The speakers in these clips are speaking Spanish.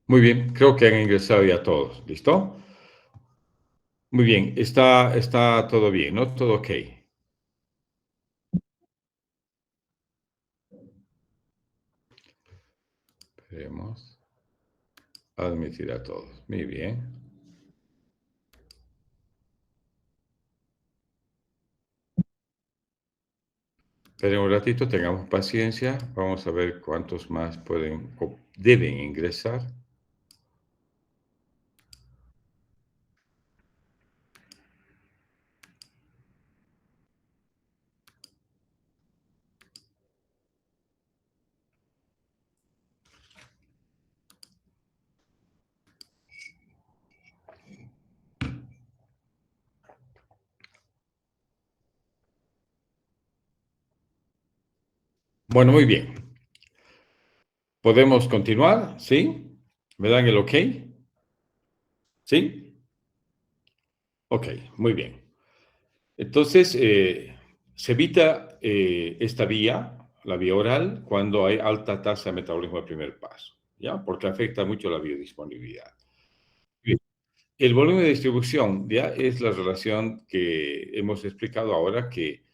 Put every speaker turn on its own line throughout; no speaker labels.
Muy bien, creo que han ingresado ya todos. ¿Listo? Muy bien, está todo bien, ¿no? Todo ok. Queremos admitir a todos. Muy bien. Esperen un ratito, tengamos paciencia. Vamos a ver cuántos más pueden o deben ingresar. Bueno, muy bien. ¿Podemos continuar? ¿Sí? ¿Me dan el ok? ¿Sí? Ok, muy bien. Entonces, se evita esta vía, la vía oral, cuando hay alta tasa de metabolismo del primer paso, ¿ya? Porque afecta mucho la biodisponibilidad. Bien. El volumen de distribución, ya es la relación que hemos explicado ahora que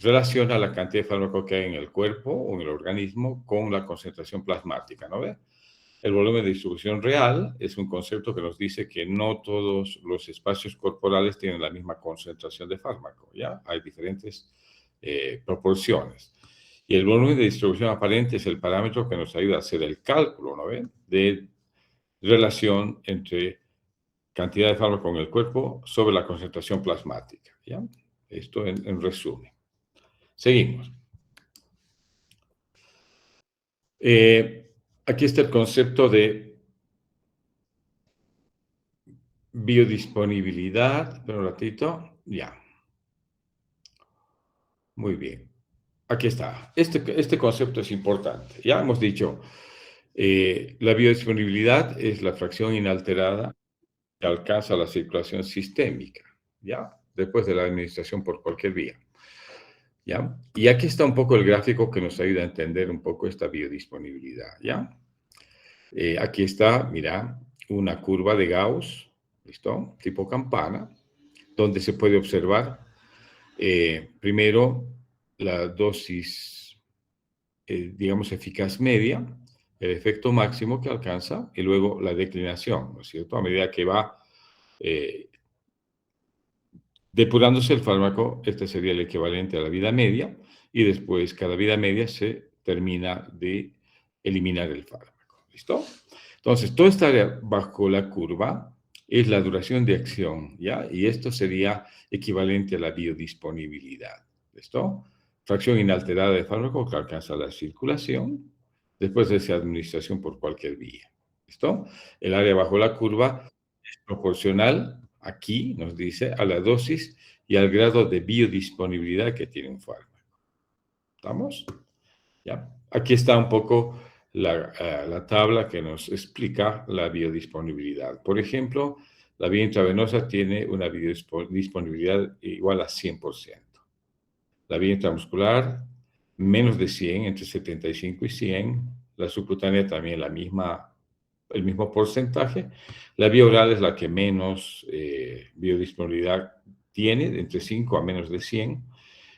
relaciona la cantidad de fármaco que hay en el cuerpo o en el organismo con la concentración plasmática, ¿no ve? El volumen de distribución real es un concepto que nos dice que no todos los espacios corporales tienen la misma concentración de fármaco, ¿ya? Hay diferentes proporciones. Y el volumen de distribución aparente es el parámetro que nos ayuda a hacer el cálculo, ¿no ven? De relación entre cantidad de fármaco en el cuerpo sobre la concentración plasmática, ¿ya? Esto en resumen. Seguimos. Aquí está el concepto de biodisponibilidad. Espera un ratito. Ya, muy bien. Aquí está. Este concepto es importante. Ya hemos dicho, la biodisponibilidad es la fracción inalterada que alcanza la circulación sistémica, ¿ya? Después de la administración por cualquier vía, ¿ya? Y aquí está un poco el gráfico que nos ayuda a entender un poco esta biodisponibilidad, ¿ya? Aquí está, mira, una curva de Gauss, ¿listo? Tipo campana, donde se puede observar primero la dosis, digamos, eficaz media, el efecto máximo que alcanza y luego la declinación, ¿no es cierto? A medida que va eh, depurándose el fármaco, este sería el equivalente a la vida media y después cada vida media se termina de eliminar el fármaco. ¿Listo? Entonces, toda esta área bajo la curva es la duración de acción, ¿ya? Y esto sería equivalente a la biodisponibilidad. ¿Listo? Fracción inalterada de fármaco que alcanza la circulación después de esa administración por cualquier vía. ¿Listo? El área bajo la curva es proporcional, aquí nos dice, a la dosis y al grado de biodisponibilidad que tiene un fármaco. ¿Estamos? ¿Ya? Aquí está un poco la tabla que nos explica la biodisponibilidad. Por ejemplo, la vía intravenosa tiene una biodisponibilidad igual a 100%. La vía intramuscular, menos de 100, entre 75 y 100. La subcutánea también el mismo porcentaje. La vía oral es la que menos biodisponibilidad tiene, entre 5 a menos de 100.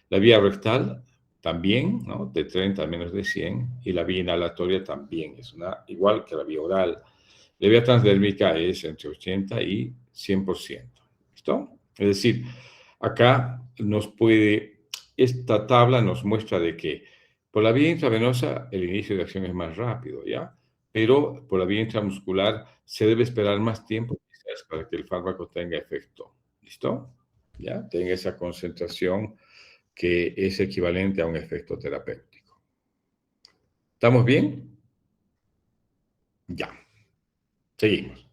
La vía rectal también, ¿no? De 30 a menos de 100. Y la vía inhalatoria también es igual que la vía oral. La vía transdérmica es entre 80 y 100%. ¿Listo? Es decir, acá esta tabla nos muestra de que por la vía intravenosa el inicio de acción es más rápido, ¿ya? Pero por la vía intramuscular se debe esperar más tiempo quizás para que el fármaco tenga efecto. ¿Listo? ¿Ya? Tenga esa concentración que es equivalente a un efecto terapéutico. ¿Estamos bien? Ya. Seguimos.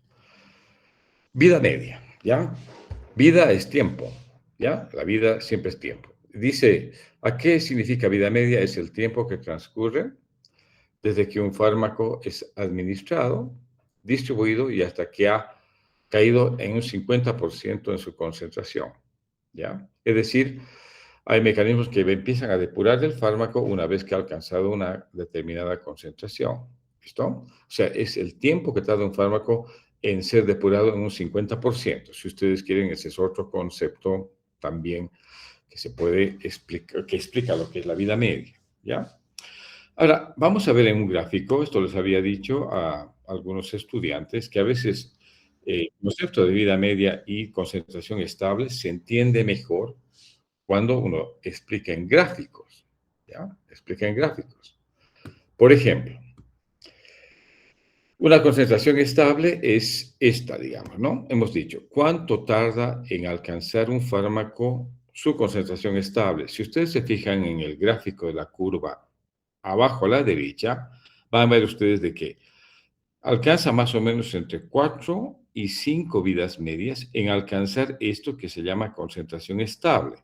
Vida media, ¿ya? Vida es tiempo, ¿ya? La vida siempre es tiempo. Dice, ¿a qué significa vida media? Es el tiempo que transcurre desde que un fármaco es administrado, distribuido y hasta que ha caído en un 50% en su concentración, ¿ya? Es decir, hay mecanismos que empiezan a depurar el fármaco una vez que ha alcanzado una determinada concentración. ¿Listo? O sea, es el tiempo que tarda un fármaco en ser depurado en un 50%. Si ustedes quieren, ese es otro concepto también que se puede explicar, que explica lo que es la vida media, ¿ya? Ahora, vamos a ver en un gráfico, esto les había dicho a algunos estudiantes, que a veces el concepto de vida media y concentración estable se entiende mejor cuando uno explica en gráficos, ¿ya? Explica en gráficos. Por ejemplo, una concentración estable es esta, digamos, ¿no? Hemos dicho, ¿cuánto tarda en alcanzar un fármaco su concentración estable? Si ustedes se fijan en el gráfico de la curva abajo a la derecha, van a ver ustedes de que alcanza más o menos entre 4 y 5 vidas medias en alcanzar esto que se llama concentración estable.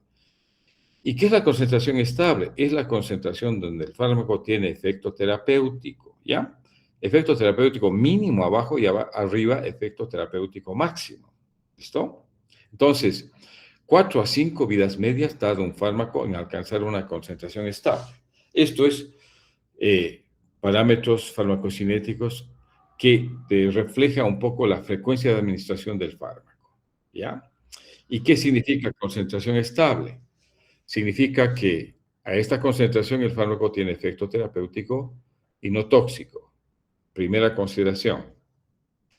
¿Y qué es la concentración estable? Es la concentración donde el fármaco tiene efecto terapéutico, ¿ya? Efecto terapéutico mínimo abajo y arriba efecto terapéutico máximo. ¿Listo? Entonces, 4 a 5 vidas medias tarda un fármaco en alcanzar una concentración estable. Esto es parámetros farmacocinéticos que te refleja un poco la frecuencia de administración del fármaco, ¿ya? ¿Y qué significa concentración estable? Significa que a esta concentración el fármaco tiene efecto terapéutico y no tóxico. Primera consideración.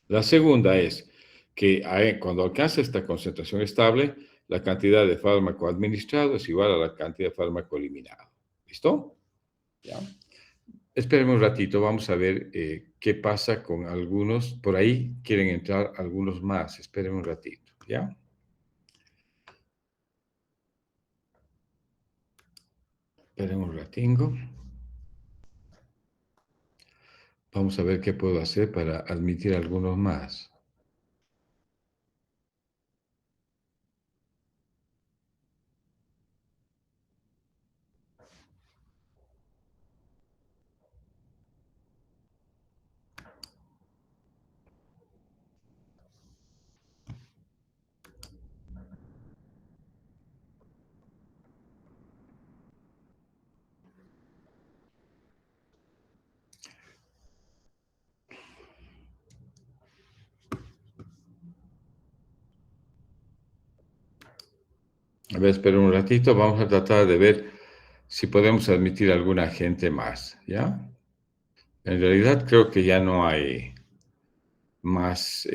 La segunda es que cuando alcanza esta concentración estable, la cantidad de fármaco administrado es igual a la cantidad de fármaco eliminado. ¿Listo? ¿Ya? Espérenme un ratito, vamos a ver qué pasa con algunos. Por ahí quieren entrar algunos más. Espérenme un ratito, ¿ya? Espérenme un ratingo. Vamos a ver qué puedo hacer para admitir algunos más. A ver, esperen un ratito. Vamos a tratar de ver si podemos admitir alguna gente más, ¿ya? En realidad creo que ya no hay más.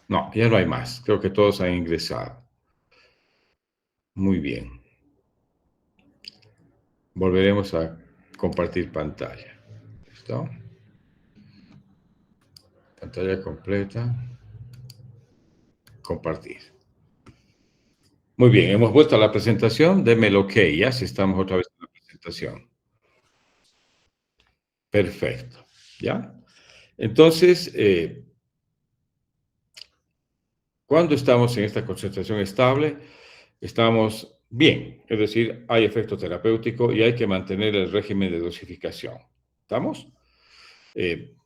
No, ya no hay más. Creo que todos han ingresado. Muy bien. Volveremos a compartir pantalla. ¿Listo? Pantalla completa. Compartir. Muy bien, hemos vuelto a la presentación. Deme el OK, ya si estamos otra vez en la presentación. Perfecto. ¿Ya? Entonces, cuando estamos en esta concentración estable, estamos bien, es decir, hay efecto terapéutico y hay que mantener el régimen de dosificación. ¿Estamos? Eh,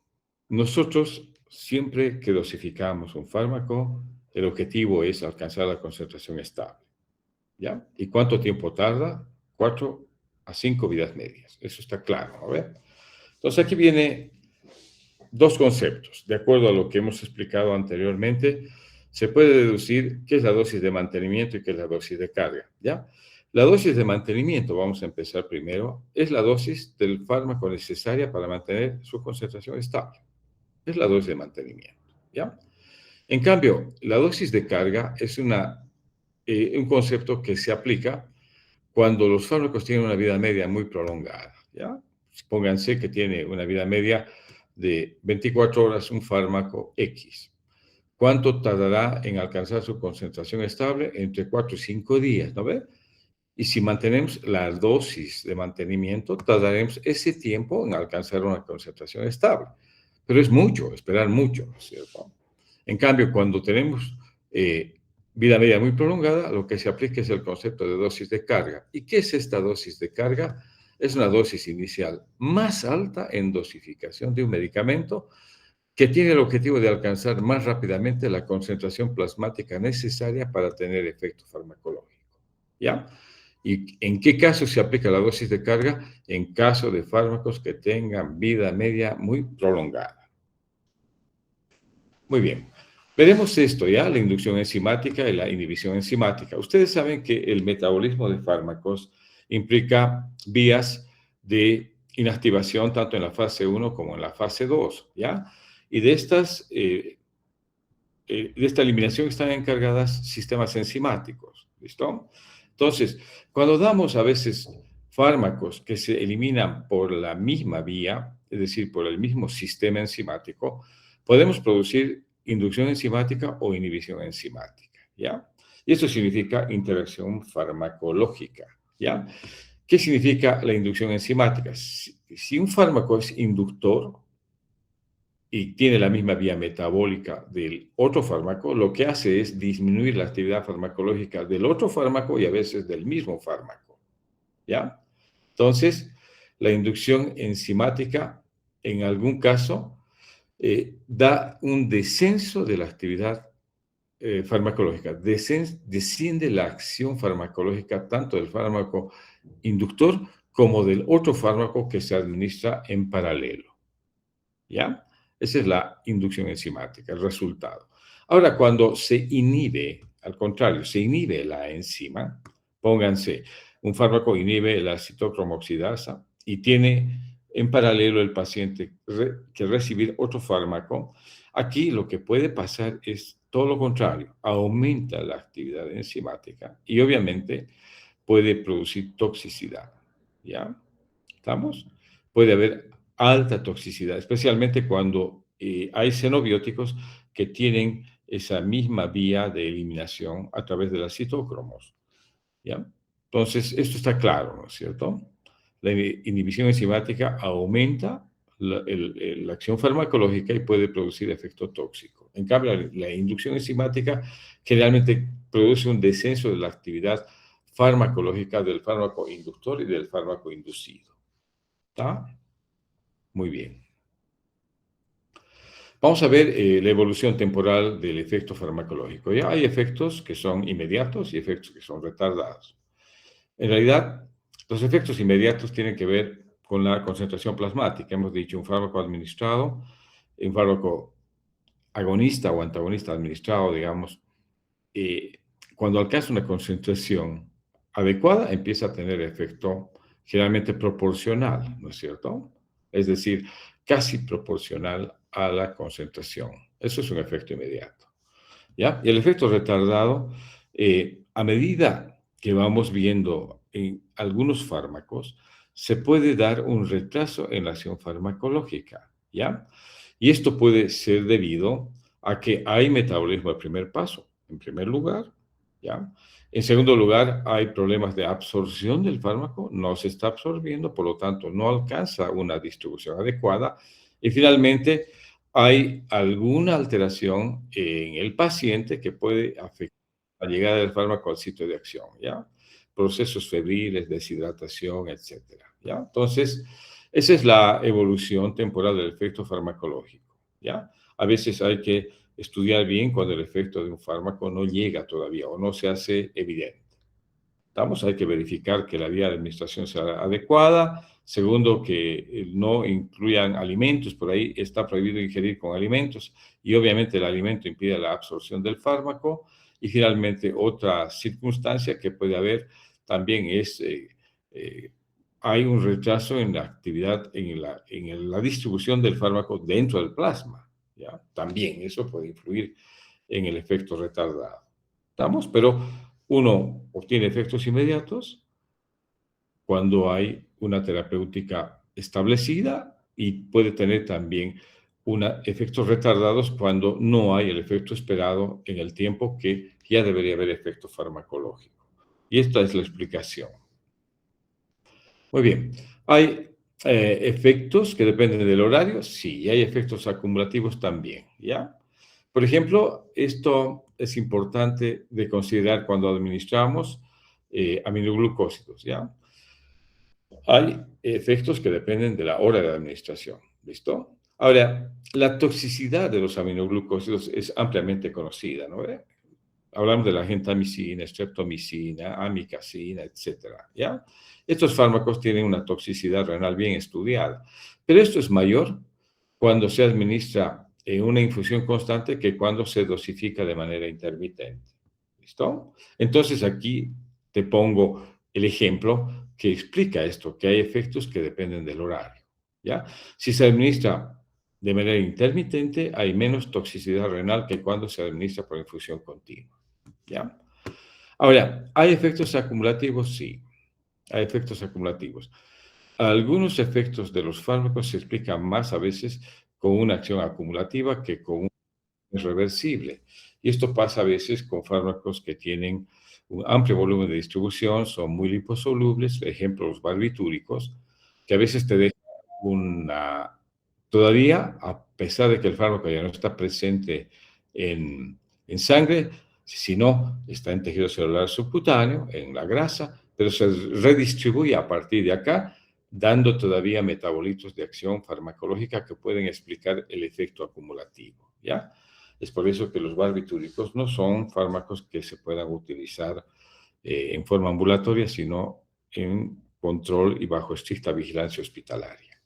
Nosotros, siempre que dosificamos un fármaco, el objetivo es alcanzar la concentración estable. ¿Ya? ¿Y cuánto tiempo tarda? 4 a 5 vidas medias. Eso está claro, ¿no? Entonces, aquí viene dos conceptos. De acuerdo a lo que hemos explicado anteriormente, se puede deducir qué es la dosis de mantenimiento y qué es la dosis de carga, ¿ya? La dosis de mantenimiento, vamos a empezar primero, es la dosis del fármaco necesaria para mantener su concentración estable. Es la dosis de mantenimiento, ¿ya? En cambio, la dosis de carga es un concepto que se aplica cuando los fármacos tienen una vida media muy prolongada, ¿ya? Pónganse que tiene una vida media de 24 horas un fármaco X. ¿Cuánto tardará en alcanzar su concentración estable? Entre 4 y 5 días, ¿no ve? Y si mantenemos la dosis de mantenimiento, tardaremos ese tiempo en alcanzar una concentración estable. Pero es mucho, esperar mucho, ¿no es cierto? En cambio, cuando tenemos vida media muy prolongada, lo que se aplica es el concepto de dosis de carga. ¿Y qué es esta dosis de carga? Es una dosis inicial más alta en dosificación de un medicamento que tiene el objetivo de alcanzar más rápidamente la concentración plasmática necesaria para tener efecto farmacológico. ¿Ya? ¿Y en qué caso se aplica la dosis de carga? En caso de fármacos que tengan vida media muy prolongada. Muy bien. Veremos esto ya, la inducción enzimática y la inhibición enzimática. Ustedes saben que el metabolismo de fármacos implica vías de inactivación tanto en la fase 1 como en la fase 2, ¿ya? Y de esta eliminación están encargadas sistemas enzimáticos, ¿listo? Entonces, cuando damos a veces fármacos que se eliminan por la misma vía, es decir, por el mismo sistema enzimático, podemos producir inducción enzimática o inhibición enzimática, ¿ya? Y esto significa interacción farmacológica, ¿ya? ¿Qué significa la inducción enzimática? Si un fármaco es inductor, y tiene la misma vía metabólica del otro fármaco, lo que hace es disminuir la actividad farmacológica del otro fármaco y a veces del mismo fármaco, ¿ya? Entonces, la inducción enzimática, en algún caso, da un descenso de la actividad farmacológica. Desciende la acción farmacológica tanto del fármaco inductor como del otro fármaco que se administra en paralelo. ¿Ya? Esa es la inducción enzimática, el resultado. Ahora, cuando se inhibe, al contrario, se inhibe la enzima, pónganse, un fármaco inhibe la citocromoxidasa y tiene en paralelo el paciente que recibir otro fármaco. Aquí lo que puede pasar es todo lo contrario, aumenta la actividad enzimática y obviamente puede producir toxicidad. ¿Ya? ¿Estamos? Puede haber alta toxicidad, especialmente cuando hay xenobióticos que tienen esa misma vía de eliminación a través de las citocromos, ¿ya? Entonces, esto está claro, ¿no es cierto? La inhibición enzimática aumenta la acción farmacológica y puede producir efecto tóxico. En cambio, la inducción enzimática generalmente produce un descenso de la actividad farmacológica del fármaco inductor y del fármaco inducido. ¿Está? Muy bien. Vamos a ver la evolución temporal del efecto farmacológico. Ya hay efectos que son inmediatos y efectos que son retardados. En realidad, los efectos inmediatos tienen que ver con la concentración plasmática. Hemos dicho un fármaco administrado, un fármaco agonista o antagonista administrado, digamos, eh, cuando alcanza una concentración adecuada, empieza a tener efecto generalmente proporcional, ¿no es cierto? Es decir, casi proporcional a la concentración. Eso es un efecto inmediato, ¿ya? Y el efecto retardado, a medida que vamos viendo en algunos fármacos, se puede dar un retraso en la acción farmacológica, ¿ya? Y esto puede ser debido a que hay metabolismo de primer paso, en primer lugar, ¿ya? En segundo lugar, hay problemas de absorción del fármaco, no se está absorbiendo, por lo tanto, no alcanza una distribución adecuada. Y finalmente, hay alguna alteración en el paciente que puede afectar la llegada del fármaco al sitio de acción, ¿ya? Procesos febriles, deshidratación, etcétera, ¿ya? Entonces, esa es la evolución temporal del efecto farmacológico, ¿ya? A veces hay que estudiar bien cuando el efecto de un fármaco no llega todavía o no se hace evidente. ¿Estamos? Hay que verificar que la vía de administración sea adecuada. Segundo, que no incluyan alimentos. Por ahí está prohibido ingerir con alimentos y obviamente el alimento impide la absorción del fármaco. Y finalmente, otra circunstancia que puede haber también es, eh, hay un retraso en la actividad, en la distribución del fármaco dentro del plasma, ¿ya? También eso puede influir en el efecto retardado. ¿Estamos? Pero uno obtiene efectos inmediatos cuando hay una terapéutica establecida y puede tener también efectos retardados cuando no hay el efecto esperado en el tiempo que ya debería haber efecto farmacológico. Y esta es la explicación. Muy bien. ¿Hay efectos que dependen del horario? Sí, y hay efectos acumulativos también, ¿ya? Por ejemplo, esto es importante de considerar cuando administramos aminoglucósidos, ¿ya? Hay efectos que dependen de la hora de administración, ¿listo? Ahora, la toxicidad de los aminoglucósidos es ampliamente conocida, ¿no? Hablamos de la gentamicina, streptomicina, amikacina, etcétera, ¿ya? Estos fármacos tienen una toxicidad renal bien estudiada, pero esto es mayor cuando se administra en una infusión constante que cuando se dosifica de manera intermitente. ¿Listo? Entonces aquí te pongo el ejemplo que explica esto, que hay efectos que dependen del horario, ¿ya? Si se administra de manera intermitente, hay menos toxicidad renal que cuando se administra por infusión continua, ¿ya? Ahora, ¿hay efectos acumulativos? Sí, hay efectos acumulativos. Algunos efectos de los fármacos se explican más a veces con una acción acumulativa que con una reversible. Y esto pasa a veces con fármacos que tienen un amplio volumen de distribución, son muy liposolubles, por ejemplo, los barbitúricos, que a veces te dejan una... Todavía, a pesar de que el fármaco ya no está presente en sangre, si no, está en tejido celular subcutáneo, en la grasa, pero se redistribuye a partir de acá, dando todavía metabolitos de acción farmacológica que pueden explicar el efecto acumulativo, ¿ya? Es por eso que los barbitúricos no son fármacos que se puedan utilizar en forma ambulatoria, sino en control y bajo estricta vigilancia hospitalaria.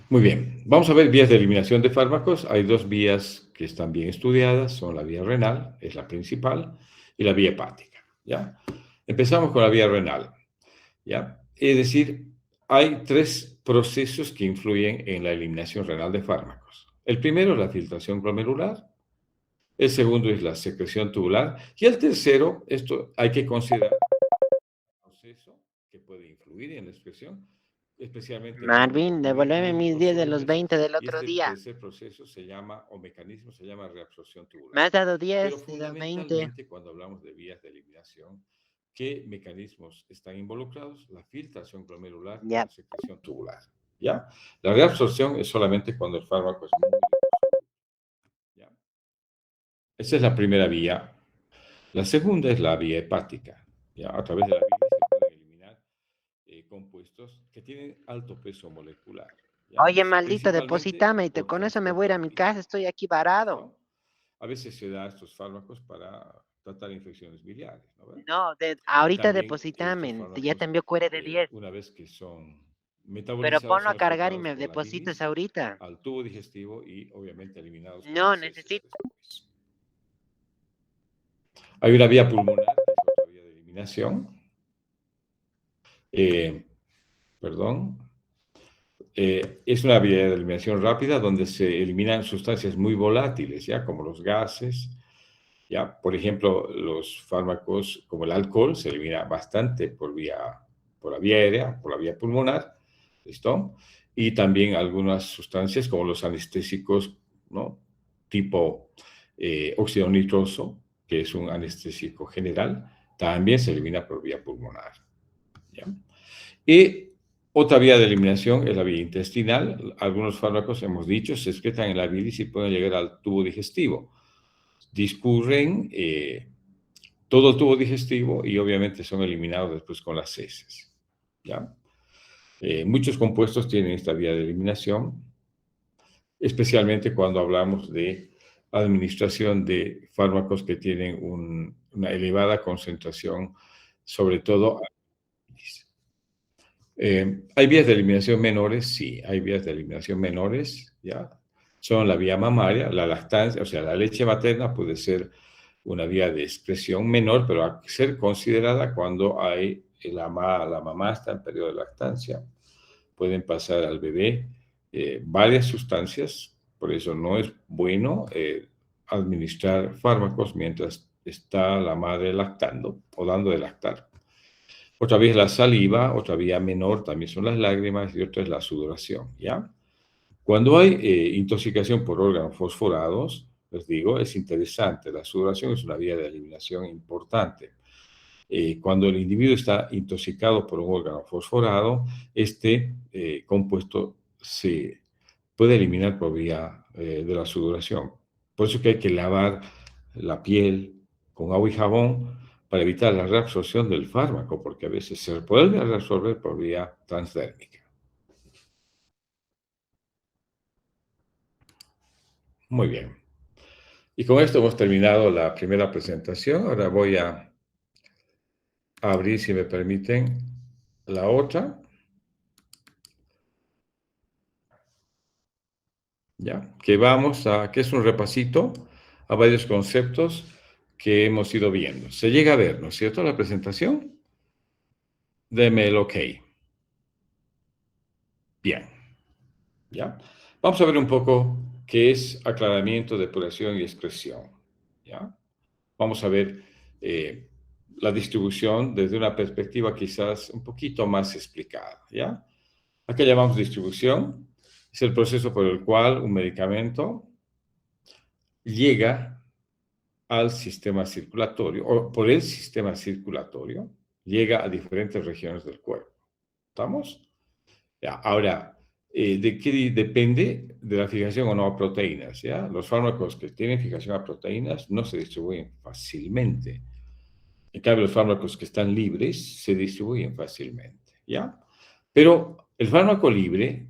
Muy bien, vamos a ver vías de eliminación de fármacos. Hay dos vías que están bien estudiadas, son la vía renal, es la principal, y la vía hepática, ¿ya? Empezamos con la vía renal, ¿ya? Es decir, hay tres procesos que influyen en la eliminación renal de fármacos. El primero es la filtración glomerular, el segundo es la secreción tubular y el tercero, esto hay que considerar un proceso que puede influir en la excreción, especialmente
Marvin,
fármacos
devuélveme
muy
mis 10 de los
liposolubles,
20 del
y
otro
este
día.
tercer proceso se llama, o mecanismo se llama reabsorción
Me
tubular.
has dado
Pero
10 de los 20.
fundamentalmente cuando hablamos de vías de eliminación, ¿qué mecanismos están involucrados? La filtración glomerular y
Ya.
la secreción tubular, ¿ya? La reabsorción es solamente cuando el fármaco es muy liposoluble, ¿ya? Esa es la primera vía. La segunda es la vía hepática, ¿ya? A través de la bilis se pueden eliminar compuestos que tienen alto peso molecular, ¿ya?
Oye, maldito,
Principalmente
deposítame y
por
con eso me voy a ir
transporte
a mi
lipídico,
casa, estoy aquí varado.
¿listo? A veces se da estos fármacos para tratar infecciones biliares, ¿no ve?
No,
Y
ahorita
también estos
deposítame, ya te
fármacos,
envío QR de 10.
una vez que son
Pero
metabolizados,
ponlo
son
a cargar y
excretados
me
por la
depositas
bilis
ahorita.
al tubo digestivo y obviamente eliminados por
No,
las heces
necesito.
después. Hay una vía pulmonar, que es otra vía de eliminación. Eh, perdón. Es una vía de eliminación rápida donde se eliminan sustancias muy volátiles, ¿ya? Como los gases, ¿ya? Por ejemplo, los fármacos como el alcohol se elimina bastante por la vía aérea, por la vía pulmonar, ¿listo? Y también algunas sustancias como los anestésicos, ¿no? Tipo óxido nitroso, que es un anestésico general, también se elimina por vía pulmonar, ¿ya? Y otra vía de eliminación es la vía intestinal. Algunos fármacos, hemos dicho, se excretan en la bilis y pueden llegar al tubo digestivo. Discurren todo el tubo digestivo y obviamente son eliminados después con las heces, ¿ya? Muchos compuestos tienen esta vía de eliminación, especialmente cuando hablamos de administración de fármacos que tienen una elevada concentración, sobre todo. ¿Hay vías de eliminación menores? Sí, hay vías de eliminación menores, ¿ya? Son la vía mamaria, la lactancia, o sea, la leche materna puede ser una vía de excreción menor, pero a ser considerada cuando la mamá está en periodo de lactancia. Pueden pasar al bebé varias sustancias, por eso no es bueno administrar fármacos mientras está la madre lactando o dando de lactar. Otra vez la saliva, otra vía menor también son las lágrimas y otra es la sudoración, ¿ya? Cuando hay intoxicación por órganos fosforados, les digo, es interesante. La sudoración es una vía de eliminación importante. Cuando el individuo está intoxicado por un órgano fosforado, este compuesto se puede eliminar por vía de la sudoración. Por eso que hay que lavar la piel con agua y jabón para evitar la reabsorción del fármaco, porque a veces se puede reabsorber por vía transdérmica. Muy bien. Y con esto hemos terminado la primera presentación. Ahora voy a abrir, si me permiten, la otra. ¿Ya? Que es un repasito a varios conceptos que hemos ido viendo. Se llega a ver, ¿no es cierto?, la presentación. Deme el OK. Bien, ¿ya? Vamos a ver un poco qué es aclaramiento, depuración y expresión, ¿ya? Vamos a ver la distribución desde una perspectiva quizás un poquito más explicada, ¿ya? ¿A qué llamamos distribución? Es el proceso por el cual un medicamento llega al sistema circulatorio, o por el sistema circulatorio, llega a diferentes regiones del cuerpo. ¿Estamos? Ya, ahora, ¿de qué depende? De la fijación o no a proteínas, ¿ya? Los fármacos que tienen fijación a proteínas no se distribuyen fácilmente. En cambio, los fármacos que están libres se distribuyen fácilmente, ¿ya? Pero el fármaco libre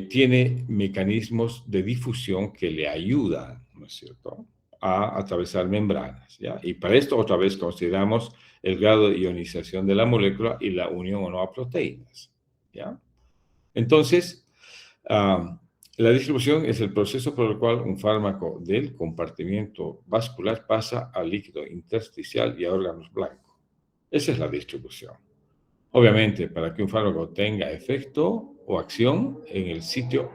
tiene mecanismos de difusión que le ayudan, ¿no es cierto?, a atravesar membranas, ¿ya? Y para esto otra vez consideramos el grado de ionización de la molécula y la unión o no a proteínas, ¿ya? Entonces, la distribución es el proceso por el cual un fármaco del compartimiento vascular pasa al líquido intersticial y a órganos blancos. Esa es la distribución. Obviamente, para que un fármaco tenga efecto o acción en el sitio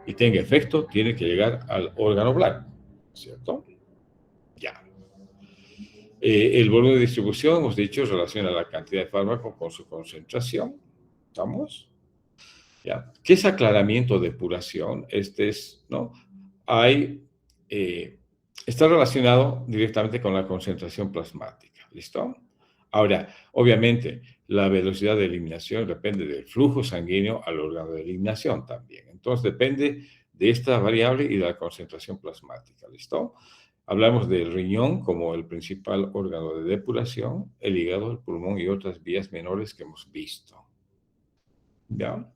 y tenga efecto, tiene que llegar al órgano blanco, ¿cierto? Ya. El volumen de distribución, hemos dicho, relaciona la cantidad de fármaco con su concentración. ¿Estamos? ¿Ya? ¿Qué es aclaramiento, depuración? ¿No? Está relacionado directamente con la concentración plasmática. ¿Listo? Ahora, obviamente, la velocidad de eliminación depende del flujo sanguíneo al órgano de eliminación también. Entonces, depende de esta variable y de la concentración plasmática. ¿Listo? Hablamos del riñón como el principal órgano de depuración, el hígado, el pulmón y otras vías menores que hemos visto. ¿Ya?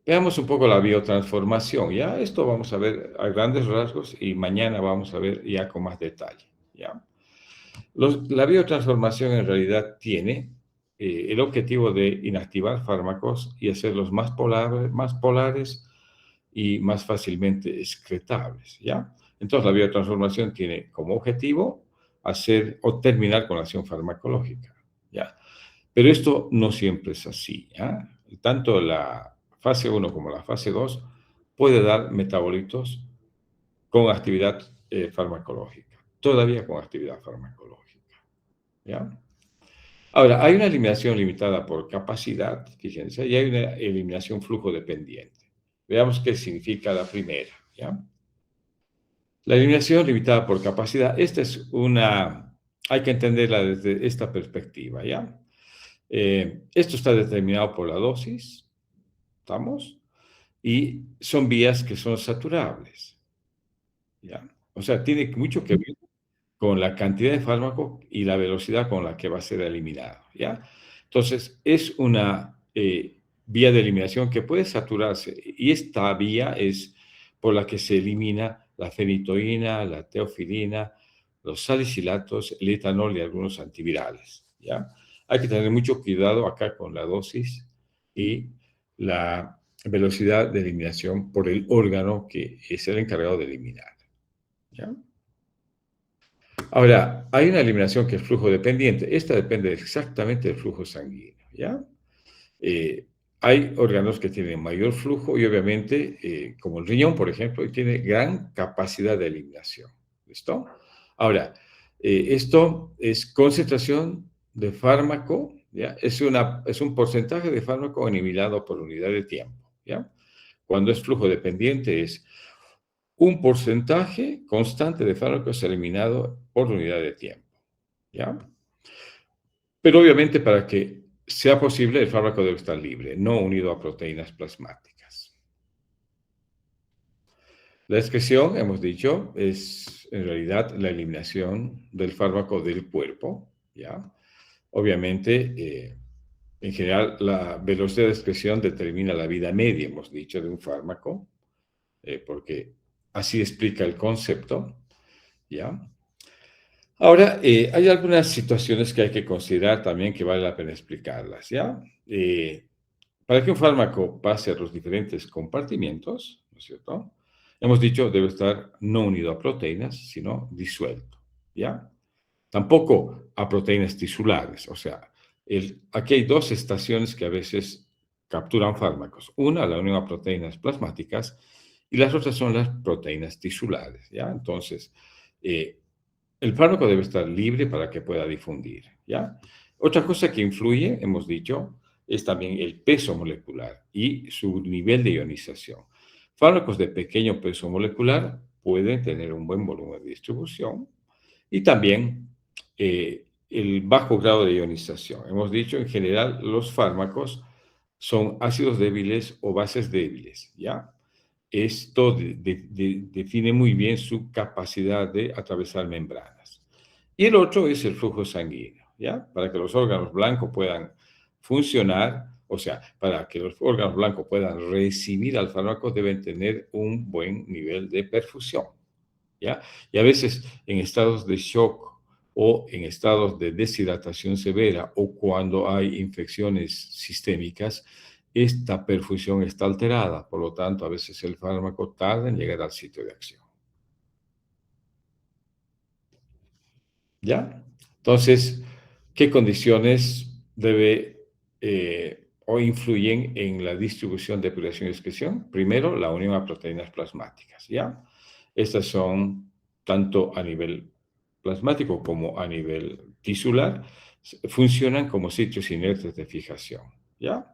Veamos un poco la biotransformación, ¿ya? Esto vamos a ver a grandes rasgos y mañana vamos a ver ya con más detalle, ¿ya? La biotransformación en realidad tiene el objetivo de inactivar fármacos y hacerlos más polares y más fácilmente excretables, ¿ya? Entonces, la biotransformación tiene como objetivo hacer o terminar con la acción farmacológica, ¿ya? Pero esto no siempre es así, ¿ya? Tanto la fase 1 como la fase 2 puede dar metabolitos con actividad farmacológica, todavía con actividad farmacológica, ¿ya? Ahora, hay una eliminación limitada por capacidad, fíjense, y hay una eliminación flujo dependiente. Veamos qué significa la primera, ¿ya? La eliminación limitada por capacidad, hay que entenderla desde esta perspectiva, ¿ya? Esto está determinado por la dosis, ¿estamos? Y son vías que son saturables, ¿ya? O sea, tiene mucho que ver con la cantidad de fármaco y la velocidad con la que va a ser eliminado, ¿ya? Entonces, es una vía de eliminación que puede saturarse y esta vía es por la que se elimina la fenitoína, la teofilina, los salicilatos, el etanol y algunos antivirales, ¿ya? Hay que tener mucho cuidado acá con la dosis y la velocidad de eliminación por el órgano que es el encargado de eliminar, ¿ya? Ahora, hay una eliminación que es flujo dependiente. Esta depende exactamente del flujo sanguíneo, ¿ya? Hay órganos que tienen mayor flujo y obviamente, como el riñón, por ejemplo, tiene gran capacidad de eliminación. ¿Listo? Ahora, esto es concentración de fármaco, ¿ya? Es un porcentaje de fármaco eliminado por unidad de tiempo, ¿ya? Cuando es flujo dependiente es un porcentaje constante de fármacos eliminado por unidad de tiempo, ¿ya? Pero obviamente para que sea posible el fármaco debe estar libre, no unido a proteínas plasmáticas. La excreción, hemos dicho, es en realidad la eliminación del fármaco del cuerpo, ¿ya? Obviamente, en general, la velocidad de excreción determina la vida media, hemos dicho, de un fármaco. porque así explica el concepto, ¿ya? Ahora, hay algunas situaciones que hay que considerar también que vale la pena explicarlas, ¿ya? Para que un fármaco pase a los diferentes compartimientos, ¿no es cierto? Hemos dicho, debe estar no unido a proteínas, sino disuelto, ¿ya? Tampoco a proteínas tisulares, o sea, aquí hay dos estaciones que a veces capturan fármacos. Una, la unión a proteínas plasmáticas, y las otras son las proteínas tisulares, ¿ya? Entonces, eh, el fármaco debe estar libre para que pueda difundir, ¿ya? Otra cosa que influye, hemos dicho, es también el peso molecular y su nivel de ionización. Fármacos de pequeño peso molecular pueden tener un buen volumen de distribución y también el bajo grado de ionización. Hemos dicho, en general, los fármacos son ácidos débiles o bases débiles, ¿ya? Esto define muy bien su capacidad de atravesar membranas. Y el otro es el flujo sanguíneo, ¿ya? Para que los órganos blancos puedan funcionar, o sea, para que los órganos blancos puedan recibir al fármaco, deben tener un buen nivel de perfusión, ¿ya? Y a veces en estados de shock o en estados de deshidratación severa o cuando hay infecciones sistémicas, esta perfusión está alterada, por lo tanto, a veces el fármaco tarda en llegar al sitio de acción. ¿Ya? Entonces, ¿qué condiciones debe o influyen en la distribución, depuración y excreción? Primero, la unión a proteínas plasmáticas, ¿ya? Estas son tanto a nivel plasmático como a nivel tisular, funcionan como sitios inertes de fijación, ¿ya?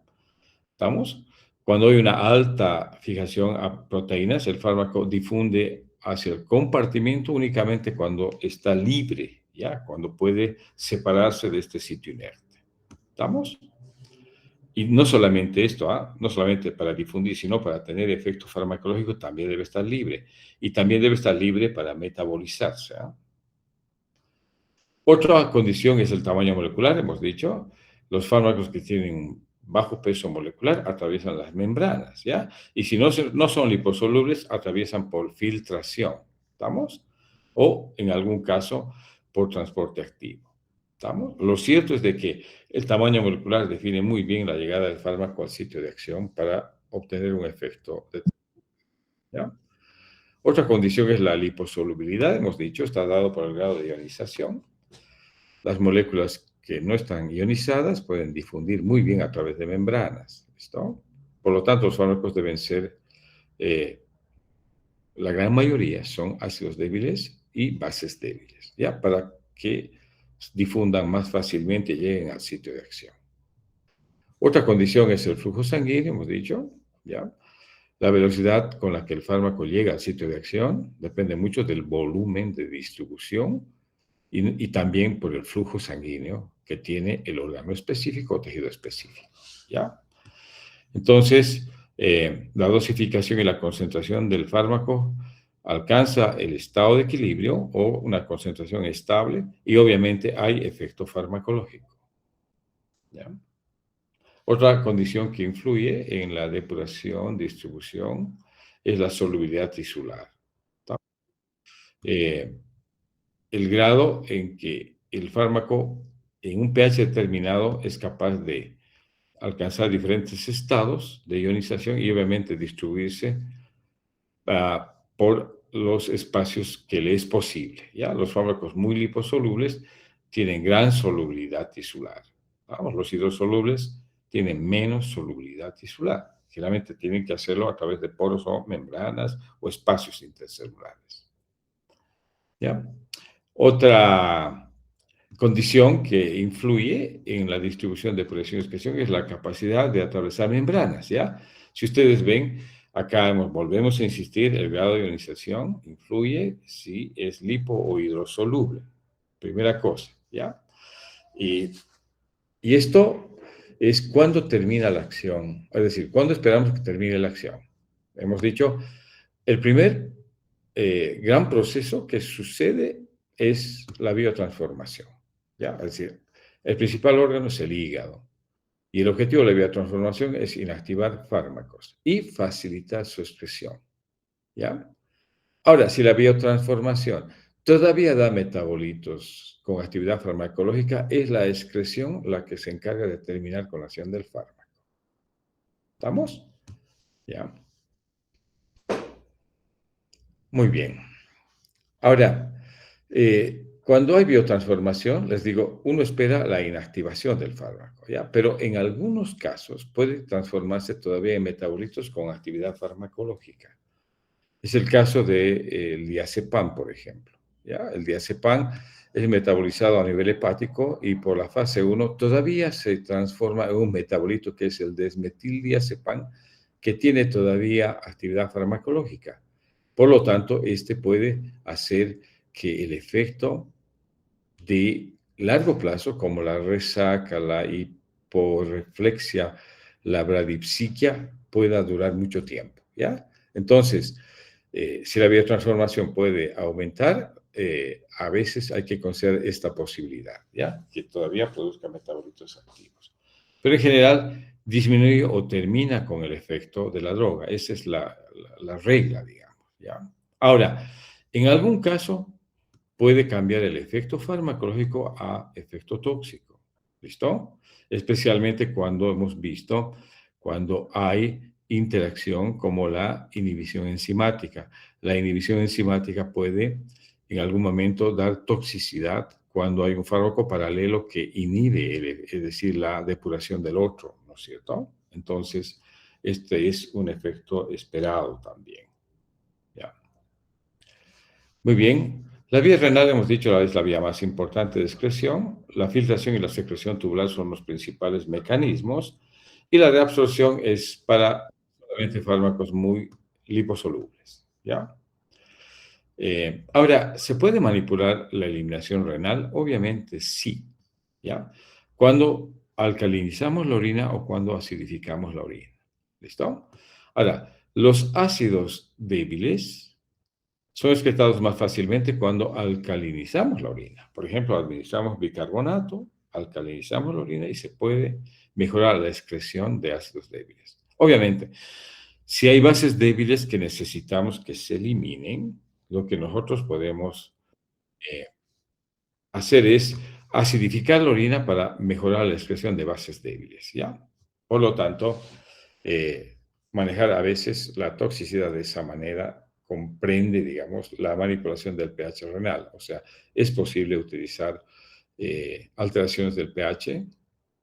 ¿Estamos? Cuando hay una alta fijación a proteínas, el fármaco difunde hacia el compartimento únicamente cuando está libre, ¿ya? Cuando puede separarse de este sitio inerte. ¿Estamos? Y no solamente esto, no solamente para difundir, sino para tener efecto farmacológico también debe estar libre. Y también debe estar libre para metabolizarse. Otra condición es el tamaño molecular, hemos dicho. Los fármacos que tienen bajo peso molecular atraviesan las membranas, ¿ya? Y si no son liposolubles, atraviesan por filtración, ¿estamos? O, en algún caso, por transporte activo, ¿estamos? Lo cierto es de que el tamaño molecular define muy bien la llegada del fármaco al sitio de acción para obtener un efecto, ¿ya? Otra condición es la liposolubilidad, hemos dicho, está dado por el grado de ionización. Las moléculas que no están ionizadas pueden difundir muy bien a través de membranas, ¿listo? Por lo tanto, los fármacos deben ser, la gran mayoría son ácidos débiles y bases débiles, ¿ya? Para que difundan más fácilmente y lleguen al sitio de acción. Otra condición es el flujo sanguíneo, hemos dicho, ¿ya? La velocidad con la que el fármaco llega al sitio de acción depende mucho del volumen de distribución y también por el flujo sanguíneo que tiene el órgano específico o tejido específico, ¿ya? Entonces, la dosificación y la concentración del fármaco alcanza el estado de equilibrio o una concentración estable y obviamente hay efecto farmacológico, ¿ya? Otra condición que influye en la depuración, distribución, es la solubilidad tisular. Eh, el grado en que el fármaco en un pH determinado es capaz de alcanzar diferentes estados de ionización y obviamente distribuirse por los espacios que le es posible, ¿ya? Los fármacos muy liposolubles tienen gran solubilidad tisular. Vamos, los hidrosolubles tienen menos solubilidad tisular. Generalmente tienen que hacerlo a través de poros o membranas o espacios intercelulares, ¿ya? Otra condición que influye en la distribución de presión y expresión es la capacidad de atravesar membranas, ¿ya? Si ustedes ven, acá volvemos a insistir, el grado de ionización influye si es lipo o hidrosoluble. Primera cosa, ¿ya? Y esto es cuando termina la acción, es decir, cuando esperamos que termine la acción. Hemos dicho, el primer gran proceso que sucede es la biotransformación, ¿ya? Es decir, el principal órgano es el hígado y el objetivo de la biotransformación es inactivar fármacos y facilitar su expresión, ¿ya? Ahora, si la biotransformación todavía da metabolitos con actividad farmacológica, es la excreción la que se encarga de terminar con la acción del fármaco. ¿Estamos? ¿Ya? Muy bien. Ahora, cuando hay biotransformación, les digo, uno espera la inactivación del fármaco, ¿ya? Pero en algunos casos puede transformarse todavía en metabolitos con actividad farmacológica. Es el caso del diazepam, por ejemplo, ¿ya? El diazepam es metabolizado a nivel hepático y por la fase 1 todavía se transforma en un metabolito que es el desmetildiazepam, que tiene todavía actividad farmacológica. Por lo tanto, este puede hacer que el efecto de largo plazo, como la resaca, la hiporreflexia, la bradipsiquia, pueda durar mucho tiempo, ¿ya? Entonces, si la biotransformación puede aumentar, a veces hay que considerar esta posibilidad, ¿ya? Que todavía produzca metabolitos activos. Pero en general, disminuye o termina con el efecto de la droga. Esa es la regla, digamos, ¿ya? Ahora, en algún caso puede cambiar el efecto farmacológico a efecto tóxico. ¿Listo? Especialmente cuando hemos visto, cuando hay interacción como la inhibición enzimática. La inhibición enzimática puede en algún momento dar toxicidad cuando hay un fármaco paralelo que inhibe, es decir, la depuración del otro, ¿no es cierto? Entonces, este es un efecto esperado también. ¿Ya? Muy bien. La vía renal, hemos dicho, es la vía más importante de excreción. La filtración y la secreción tubular son los principales mecanismos. Y la reabsorción es para solamente fármacos muy liposolubles. ¿Ya? Ahora, ¿se puede manipular la eliminación renal? Obviamente sí. ¿Ya? Cuando alcalinizamos la orina o cuando acidificamos la orina. ¿Listo? Ahora, los ácidos débiles son excretados más fácilmente cuando alcalinizamos la orina. Por ejemplo, administramos bicarbonato, alcalinizamos la orina y se puede mejorar la excreción de ácidos débiles. Obviamente, si hay bases débiles que necesitamos que se eliminen, lo que nosotros podemos eh, hacer es acidificar la orina para mejorar la excreción de bases débiles, ¿ya? Por lo tanto, eh, manejar a veces la toxicidad de esa manera comprende, digamos, la manipulación del pH renal. O sea, es posible utilizar alteraciones del pH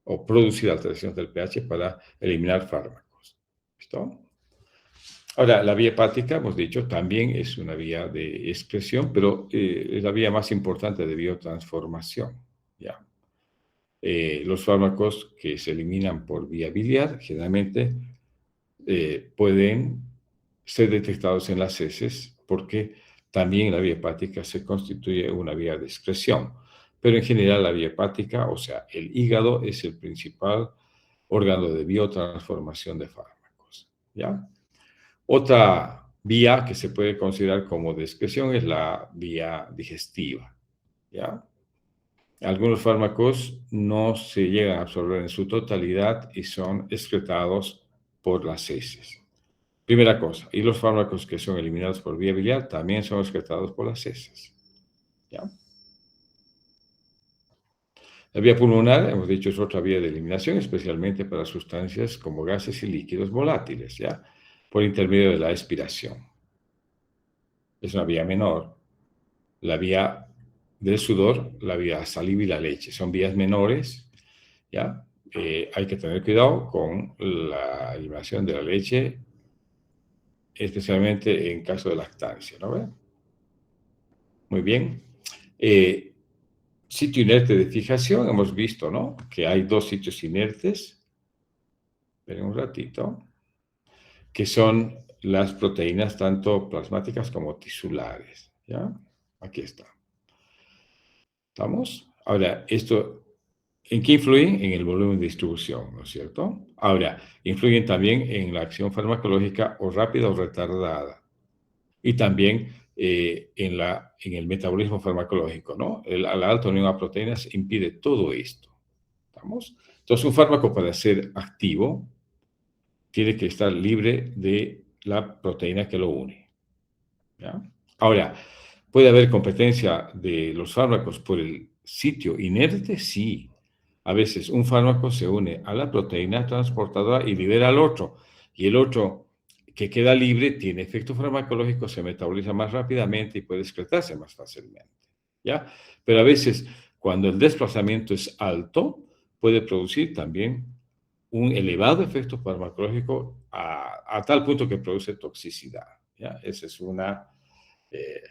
o producir alteraciones del pH para eliminar fármacos. ¿Listo? Ahora, la vía hepática, hemos dicho, también es una vía de excreción, pero es la vía más importante de biotransformación. ¿Ya? Los fármacos que se eliminan por vía biliar generalmente pueden ser detectados en las heces porque también la vía hepática se constituye una vía de excreción. Pero en general la vía hepática, o sea, el hígado es el principal órgano de biotransformación de fármacos. ¿Ya? Otra vía que se puede considerar como de excreción es la vía digestiva. ¿Ya? Algunos fármacos no se llegan a absorber en su totalidad y son excretados por las heces. Primera cosa, y los fármacos que son eliminados por vía biliar también son excretados por las heces. ¿Ya? La vía pulmonar, hemos dicho, es otra vía de eliminación, especialmente para sustancias como gases y líquidos volátiles, ¿ya? Por intermedio de la expiración. Es una vía menor. La vía del sudor, la vía saliva y la leche, son vías menores, ¿ya? Hay que tener cuidado con la eliminación de la leche, especialmente en caso de lactancia, ¿no ve? Muy bien. Sitio inerte de fijación, hemos visto, ¿no? Que hay dos sitios inertes, esperen un ratito, que son las proteínas tanto plasmáticas como tisulares, ¿ya? Aquí está. ¿Estamos? Ahora, esto, ¿en qué influyen? En el volumen de distribución, ¿no es cierto? Ahora, influyen también en la acción farmacológica o rápida o retardada. Y también en el metabolismo farmacológico, ¿no? La alta unión a proteínas impide todo esto. ¿Estamos? Entonces, un fármaco para ser activo tiene que estar libre de la proteína que lo une. ¿Ya? Ahora, ¿puede haber competencia de los fármacos por el sitio inerte? Sí. A veces un fármaco se une a la proteína transportadora y libera al otro. Y el otro que queda libre tiene efecto farmacológico, se metaboliza más rápidamente y puede excretarse más fácilmente. ¿Ya? Pero a veces, cuando el desplazamiento es alto, puede producir también un elevado efecto farmacológico a tal punto que produce toxicidad. ¿Ya? Esa es una eh,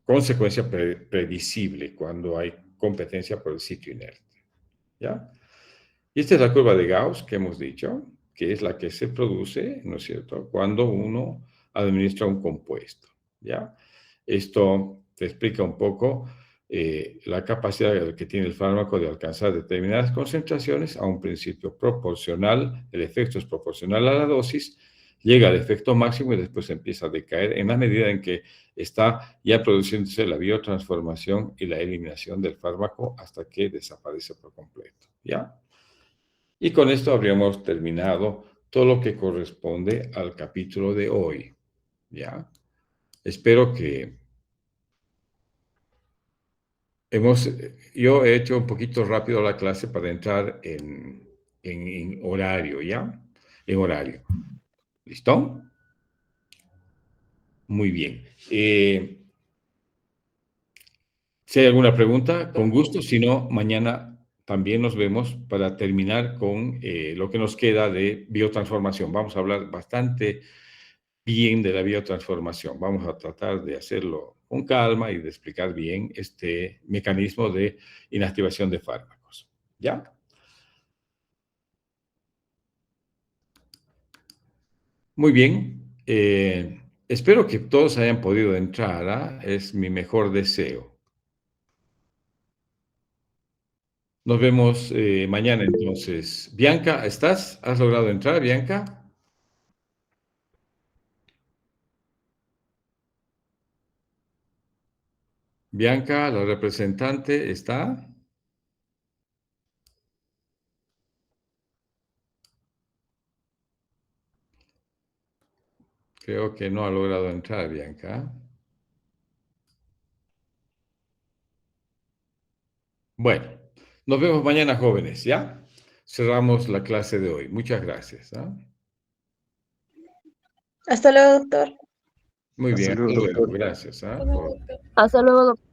consecuencia previsible cuando hay competencia por el sitio inerte. ¿Ya? Y esta es la curva de Gauss que hemos dicho, que es la que se produce, ¿no es cierto?, cuando uno administra un compuesto. ¿Ya? Esto te explica un poco la capacidad que tiene el fármaco de alcanzar determinadas concentraciones a un principio proporcional, el efecto es proporcional a la dosis, llega al efecto máximo y después empieza a decaer en la medida en que está ya produciéndose la biotransformación y la eliminación del fármaco hasta que desaparece por completo. ¿Ya? Y con esto habríamos terminado todo lo que corresponde al capítulo de hoy. ¿Ya? Espero que yo he hecho un poquito rápido la clase para entrar en horario, ¿ya? En horario. ¿Listo? Muy bien. Si hay alguna pregunta, con gusto. Si no, mañana también nos vemos para terminar con lo que nos queda de biotransformación. Vamos a hablar bastante bien de la biotransformación. Vamos a tratar de hacerlo con calma y de explicar bien este mecanismo de inactivación de fármacos. ¿Ya? Muy bien. Espero que todos hayan podido entrar. ¿Ah? Es mi mejor deseo. Nos vemos mañana entonces. Bianca, ¿estás? ¿Has logrado entrar, Bianca? Bianca, la representante, ¿está? Creo que no ha logrado entrar, Bianca. Bueno, nos vemos mañana, jóvenes, ¿ya? Cerramos la clase de hoy. Muchas gracias. ¿Ah?
Hasta luego, doctor.
Muy
Hasta
bien,
luego,
hasta luego.
doctor.
Gracias. ¿Ah?
Hasta luego, doctor.